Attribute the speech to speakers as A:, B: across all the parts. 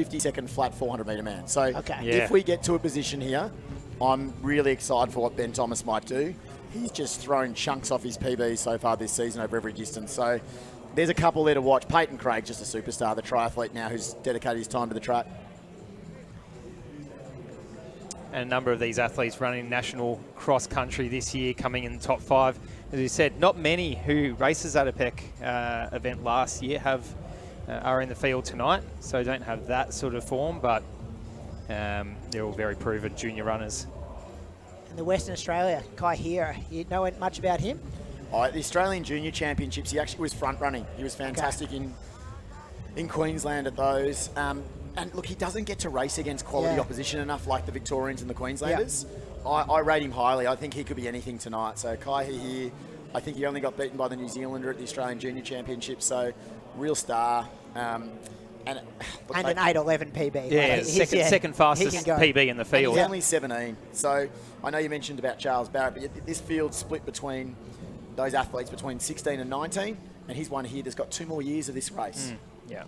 A: 50-second flat 400-metre man. So
B: Okay.
A: if we get to a position here, I'm really excited for what Ben Thomas might do. He's just thrown chunks off his PB so far this season over every distance. So there's a couple there to watch. Peyton Craig, just a superstar, the triathlete now who's dedicated his time to the track.
C: And a number of these athletes running national cross country this year coming in the top 5. As you said, not many who raced the Zatopek event last year are in the field tonight, so don't have that sort of form, but they're all very proven junior runners.
B: And the Western Australia, Kai Hira, you know much about him?
A: The Australian Junior Championships, he actually was front running. He was fantastic in Queensland at those. And look, he doesn't get to race against quality opposition enough like the Victorians and the Queenslanders. I rate him highly. I think he could be anything tonight. So Kai here, I think he only got beaten by the New Zealander at the Australian Junior Championship. So real star. And an
B: 8:11 PB.
C: Yeah, second fastest PB in the field.
A: He's only 17. So I know you mentioned about Charles Barrett, but this field's split between those athletes between 16 and 19. And he's one here that's got 2 more years of this race.
C: Yeah.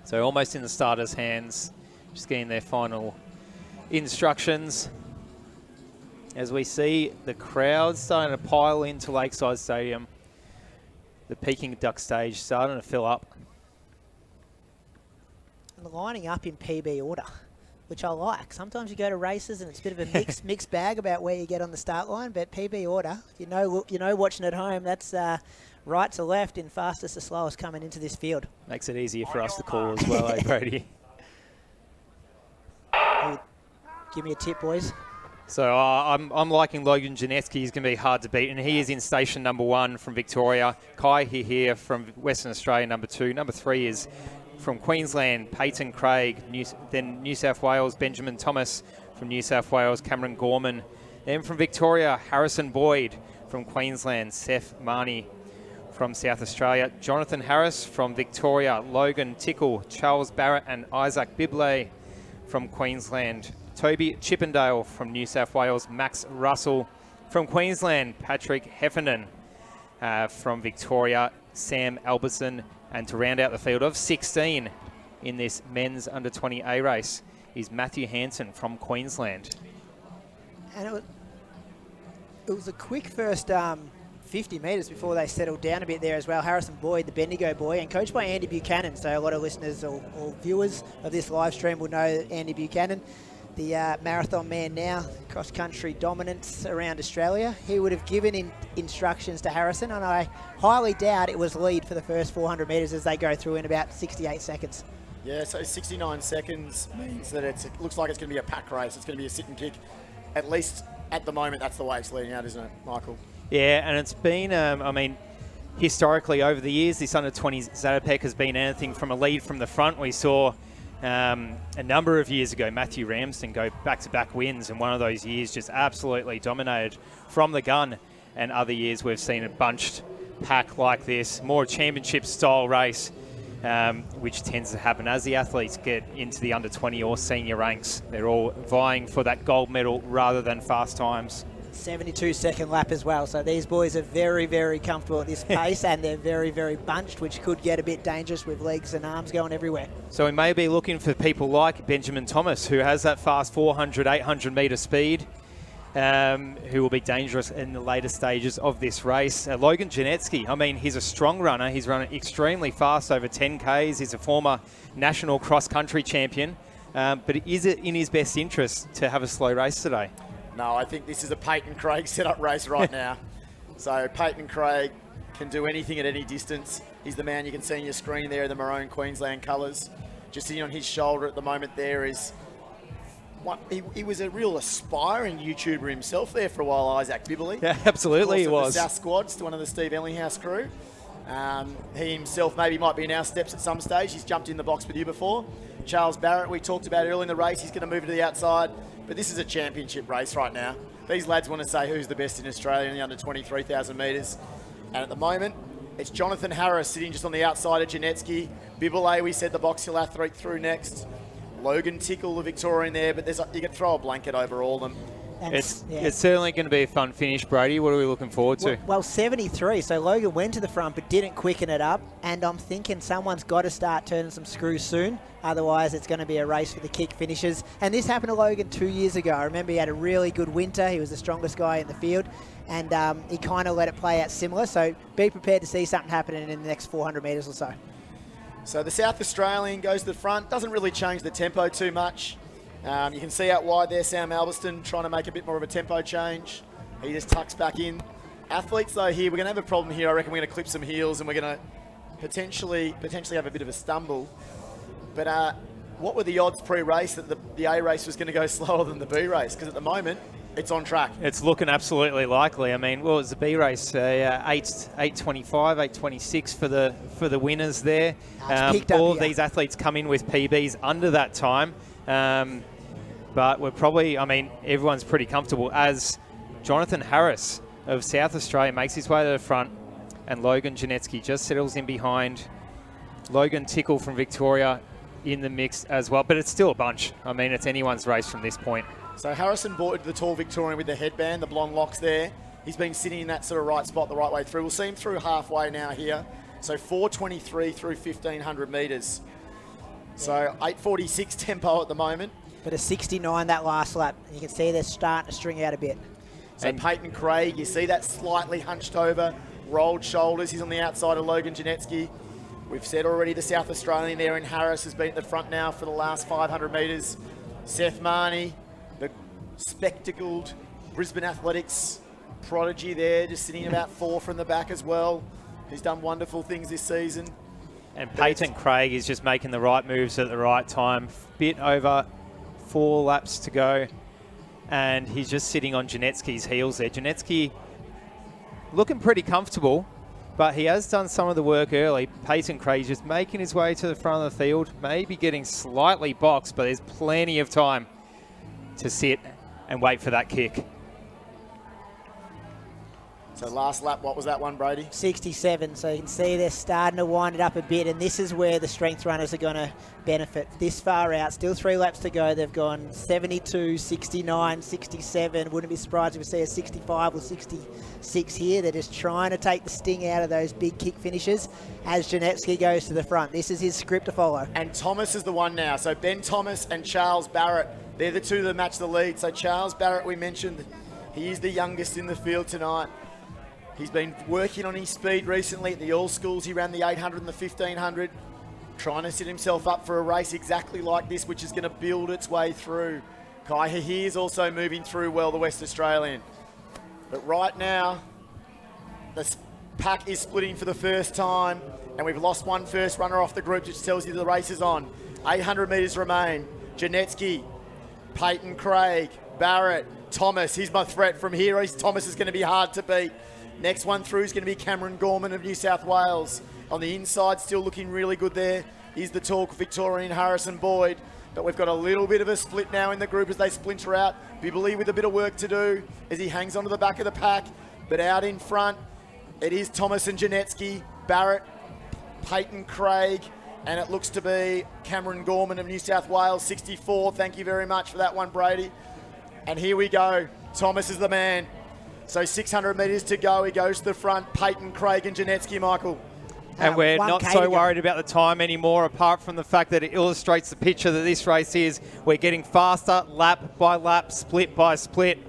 C: So almost in the starters' hands, just getting their final instructions. As we see the crowd starting to pile into Lakeside Stadium, the Peking Duck stage starting to fill up.
B: And lining up in PB order, which I like. Sometimes you go to races and it's a bit of a mixed bag about where you get on the start line, but PB order, you know, watching at home, that's right to left in fastest to slowest coming into this field.
C: Makes it easier for us to call as well, Brady?
B: Give me a tip, boys.
C: So I'm liking Logan Janetsky. He's going to be hard to beat, and he is in station number 1 from Victoria. Kai here from Western Australia, number 2. Number 3 is from Queensland, Peyton Craig. Then New South Wales, Benjamin Thomas. From New South Wales, Cameron Gorman. Then from Victoria, Harrison Boyd. From Queensland, Seth Marnie. From South Australia, Jonathan Harris. From Victoria, Logan Tickle, Charles Barrett and Isaac Bibley. From Queensland, Toby Chippendale. From New South Wales, Max Russell. From Queensland, Patrick Heffernan. From Victoria, Sam Albertson. And to round out the field of 16 in this men's under-20 A race is Matthew Hansen from Queensland.
B: And it was a quick first 50 metres before they settled down a bit there as well. Harrison Boyd, the Bendigo boy, and coached by Andy Buchanan. So a lot of listeners or viewers of this live stream will know Andy Buchanan, the marathon man now, cross-country dominance around Australia. He would have given instructions to Harrison, and I highly doubt it was lead for the first 400 metres as they go through in about 68 seconds.
A: Yeah, so 69 seconds means that it looks like it's going to be a pack race. It's going to be a sit and kick. At least at the moment, that's the way it's leading out, isn't it, Michael?
C: Yeah, and it's been, historically over the years, this under-20 Zatopek has been anything from a lead from the front. We saw a number of years ago, Matthew Ramsden go back-to-back wins, and one of those years just absolutely dominated from the gun. And other years we've seen a bunched pack like this, more championship-style race, which tends to happen as the athletes get into the under-20 or senior ranks. They're all vying for that gold medal rather than fast times.
B: 72-second lap as well. So these boys are very, very comfortable at this pace, and they're very, very bunched, which could get a bit dangerous with legs and arms going everywhere.
C: So we may be looking for people like Benjamin Thomas, who has that fast 400, 800 metre speed, who will be dangerous in the later stages of this race. Logan Janetsky, I mean, he's a strong runner. He's running extremely fast over 10Ks. He's a former national cross-country champion. But is it in his best interest to have a slow race today?
A: No, I think this is a Peyton Craig set-up race right now. So Peyton Craig can do anything at any distance. He's the man you can see on your screen there in the maroon Queensland colours. Just sitting on his shoulder at the moment there is... He was a real aspiring YouTuber himself there for a while, Isaac Bibley.
C: Yeah, absolutely he was.
A: The South Squads, to one of the Steve Ellinghouse crew. He himself maybe might be in our steps at some stage. He's jumped in the box with you before. Charles Barrett, we talked about early in the race. He's going to move to the outside. But this is a championship race right now. These lads want to say who's the best in Australia in the under 23,000 metres. And at the moment, it's Jonathan Harris sitting just on the outside of Janetsky. Bibley, we said the Box Hill athlete through next. Logan Tickle, the Victorian there, but you can throw a blanket over all of them.
B: And
C: It's certainly going to be a fun finish, Brady. What are we looking forward to?
B: Well, 73. So Logan went to the front but didn't quicken it up. And I'm thinking someone's got to start turning some screws soon. Otherwise, it's going to be a race for the kick finishes. And this happened to Logan 2 years ago. I remember he had a really good winter. He was the strongest guy in the field. And he kind of let it play out similar. So be prepared to see something happening in the next 400 metres or so.
A: So the South Australian goes to the front. Doesn't really change the tempo too much. You can see out wide there Sam Alberston trying to make a bit more of a tempo change. He just tucks back in. Athletes though here, we're going to have a problem here. I reckon we're going to clip some heels and we're going to potentially have a bit of a stumble. But what were the odds pre-race that the A race was going to go slower than the B race? Because at the moment, it's on track.
C: It's looking absolutely likely. I mean, what was the B race? 8:25, 8:26 for the winners there. All of these athletes come in with PBs under that time. But we're probably, I mean, everyone's pretty comfortable as Jonathan Harris of South Australia makes his way to the front and Logan Janetsky just settles in behind. Logan Tickle from Victoria in the mix as well, but it's still a bunch. I mean, it's anyone's race from this point.
A: So Harrison Boyd, the tall Victorian with the headband, the blonde locks there. He's been sitting in that sort of right spot the right way through. We'll see him through halfway now here. So 4:23 through 1,500 metres. So 8:46 tempo at the moment.
B: But a 69 that last lap. You can see they're starting to string out a bit.
A: So Peyton Craig, you see that slightly hunched over, rolled shoulders. He's on the outside of Logan Janetsky. We've said already the South Australian there in Harris has been at the front now for the last 500 metres. Seth Marnie, the spectacled Brisbane Athletics prodigy there, just sitting about 4 from the back as well. He's done wonderful things this season.
C: And Peyton Craig is just making the right moves at the right time. Bit over 4 laps to go. And he's just sitting on Janetsky's heels there. Janetsky looking pretty comfortable, but he has done some of the work early. Peyton Craig just making his way to the front of the field, maybe getting slightly boxed, but there's plenty of time to sit and wait for that kick.
A: So last lap, what was that one, Brady?
B: 67, so you can see they're starting to wind it up a bit, and this is where the strength runners are going to benefit. This far out, still 3 laps to go. They've gone 72, 69, 67. Wouldn't be surprised if we see a 65 or 66 here. They're just trying to take the sting out of those big kick finishes as Janetsky goes to the front. This is his script to follow.
A: And Thomas is the one now. So Ben Thomas and Charles Barrett, they're the two that match the lead. So Charles Barrett, we mentioned, he is the youngest in the field tonight. He's been working on his speed recently at the All Schools. He ran the 800 and the 1500, trying to set himself up for a race exactly like this, which is going to build its way through. Kai Hahi is also moving through well, the West Australian. But right now, the pack is splitting for the first time, and we've lost one first runner off the group, which tells you the race is on. 800 metres remain. Janetsky, Peyton Craig, Barrett, Thomas. He's my threat from here. Thomas is going to be hard to beat. Next one through is going to be Cameron Gorman of New South Wales. On the inside, still looking really good there, is the tall Victorian Harrison Boyd. But we've got a little bit of a split now in the group as they splinter out. Bibley with a bit of work to do as he hangs onto the back of the pack. But out in front, it is Thomas and Janetsky, Barrett, Peyton Craig, and it looks to be Cameron Gorman of New South Wales, 64. Thank you very much for that one, Brady. And here we go. Thomas is the man. So 600 metres to go. He goes to the front. Peyton Craig and Janetsky, Michael.
C: And we're not so worried about the time anymore, apart from the fact that it illustrates the picture that this race is. We're getting faster lap by lap, split by split,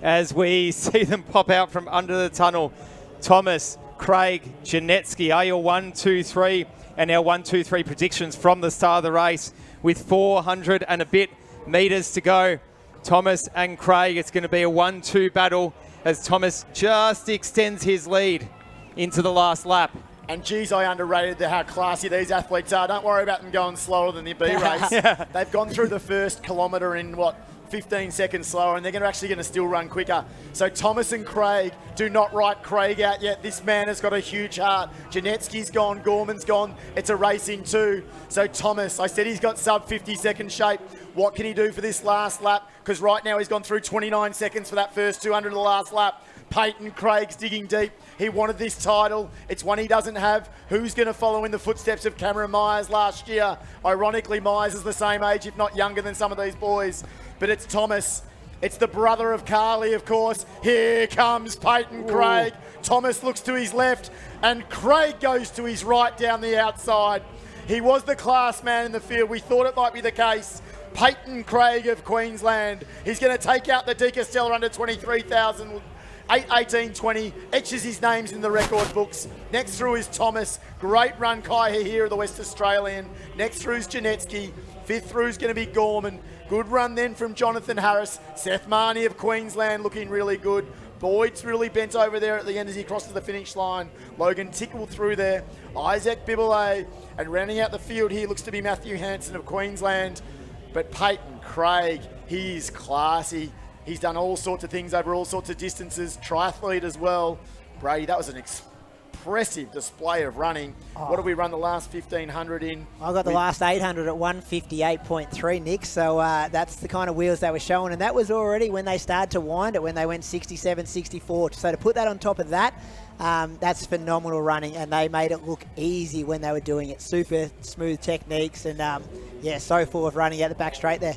C: as we see them pop out from under the tunnel. Thomas, Craig, Janetsky are your 1, 2, 3, and our 1, 2, 3 predictions from the start of the race with 400 and a bit metres to go. Thomas and Craig, it's going to be a 1-2 battle as Thomas just extends his lead into the last lap.
A: And geez, I underrated how classy these athletes are. Don't worry about them going slower than the B race.
C: Yeah.
A: They've gone through the first kilometre in, 15 seconds slower, and they're actually going to still run quicker. So Thomas and Craig, do not write Craig out yet. This man has got a huge heart. Janetsky's gone, Gorman's gone. It's a race in 2. So Thomas, I said he's got sub 50 second shape. What can he do for this last lap? Because right now he's gone through 29 seconds for that first 200 of the last lap. Peyton Craig's digging deep. He wanted this title. It's one he doesn't have. Who's going to follow in the footsteps of Cameron Myers last year? Ironically, Myers is the same age, if not younger than some of these boys. But it's Thomas. It's the brother of Carly, of course. Here comes Peyton Craig. Thomas looks to his left, and Craig goes to his right down the outside. He was the class man in the field. We thought it might be the case. Peyton Craig of Queensland. He's going to take out the De Castella under 23,000. 8:18.20, etches his names in the record books. Next through is Thomas. Great run, Kai here of the West Australian. Next through is Janetsky. Fifth through is going to be Gorman. Good run then from Jonathan Harris. Seth Marnie of Queensland looking really good. Boyd's really bent over there at the end as he crosses the finish line. Logan Tickle through there. Isaac Bibble. And rounding out the field here looks to be Matthew Hansen of Queensland. But Peyton Craig, he's classy. He's done all sorts of things over all sorts of distances, triathlete as well. Brady, that was an impressive display of running. What did we run the last 1,500 in?
B: I got the last 800 at 1:58.3, Nick, so that's the kind of wheels they were showing, and that was already when they started to wind it, when they went 67, 64. So to put that on top of that, that's phenomenal running, and they made it look easy when they were doing it. Super smooth techniques, and yeah, so full of running out the back straight there.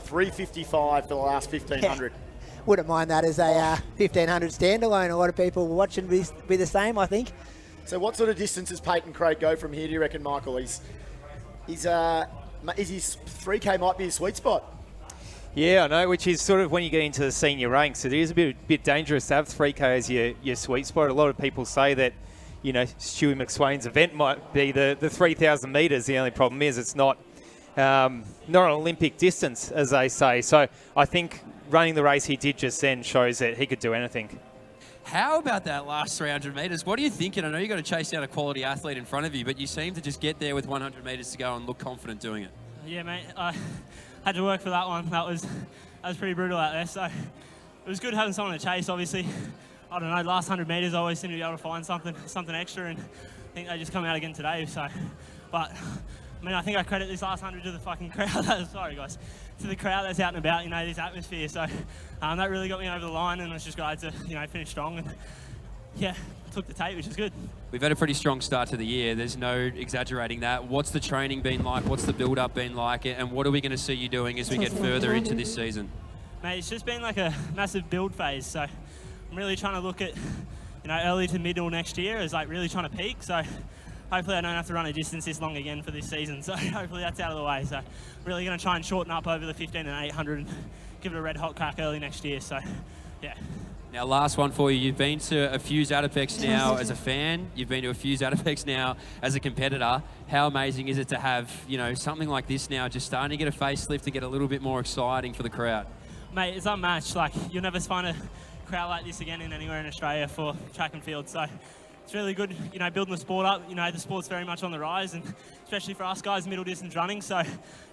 A: 3:55 for the last 1,500.
B: Wouldn't mind that as a 1,500 standalone. A lot of people watching be the same, I think.
A: So what sort of distance does Peyton Craig go from here, do you reckon, Michael? Is his 3K might be his sweet spot?
C: Yeah, I know, which is sort of when you get into the senior ranks, it is a bit dangerous to have 3K as your sweet spot. A lot of people say that, you know, Stewie McSwain's event might be the 3,000 metres. The only problem is it's not an Olympic distance, as they say. So I think running the race he did just then shows that he could do anything.
D: How about that last 300 metres? What are you thinking? I know you've got to chase down a quality athlete in front of you, but you seem to just get there with 100 metres to go and look confident doing it.
E: Yeah, mate. I had to work for that one. That was pretty brutal out there. So it was good having someone to chase, obviously. I don't know, last 100 metres I always seem to be able to find something extra, and I think they just come out again today. So, but I mean, I think I credit this last 100 to the fucking crowd. Sorry, guys. To the crowd that's out and about, you know, this atmosphere. So that really got me over the line, and it's just glad to, you know, finish strong. And yeah, took the tape, which is good.
D: We've had a pretty strong start to the year. There's no exaggerating that. What's the training been like? What's the build-up been like? And what are we going to see you doing as we get further into this season?
E: Mate, it's just been like a massive build phase. So I'm really trying to look at, you know, early to middle next year as like really trying to peak. So hopefully I don't have to run a distance this long again for this season. So hopefully that's out of the way. So really going to try and shorten up over the 15 and 800 and give it a red hot crack early next year. So yeah.
D: Now, last one for you. You've been to a few Zatopeks now as a fan. You've been to a few Zatopeks now as a competitor. How amazing is it to have, you know, something like this now just starting to get a facelift and get a little bit more exciting for the crowd?
E: Mate, it's unmatched. Like, you'll never find a crowd like this again in anywhere in Australia for track and field. So it's really good, you know, building the sport up. You know, the sport's very much on the rise, and especially for us guys, middle distance running. So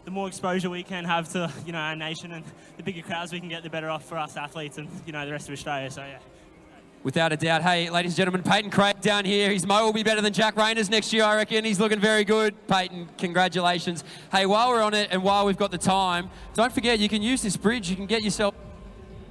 E: the more exposure we can have to, you know, our nation and the bigger crowds we can get, the better off for us athletes and, you know, the rest of Australia. So yeah.
D: Without a doubt. Hey, ladies and gentlemen, Peyton Craig down here. His mo will be better than Jack Rayner's next year, I reckon. He's looking very good. Peyton, congratulations. Hey, while we're on it and while we've got the time, don't forget you can use this bridge. You can get yourself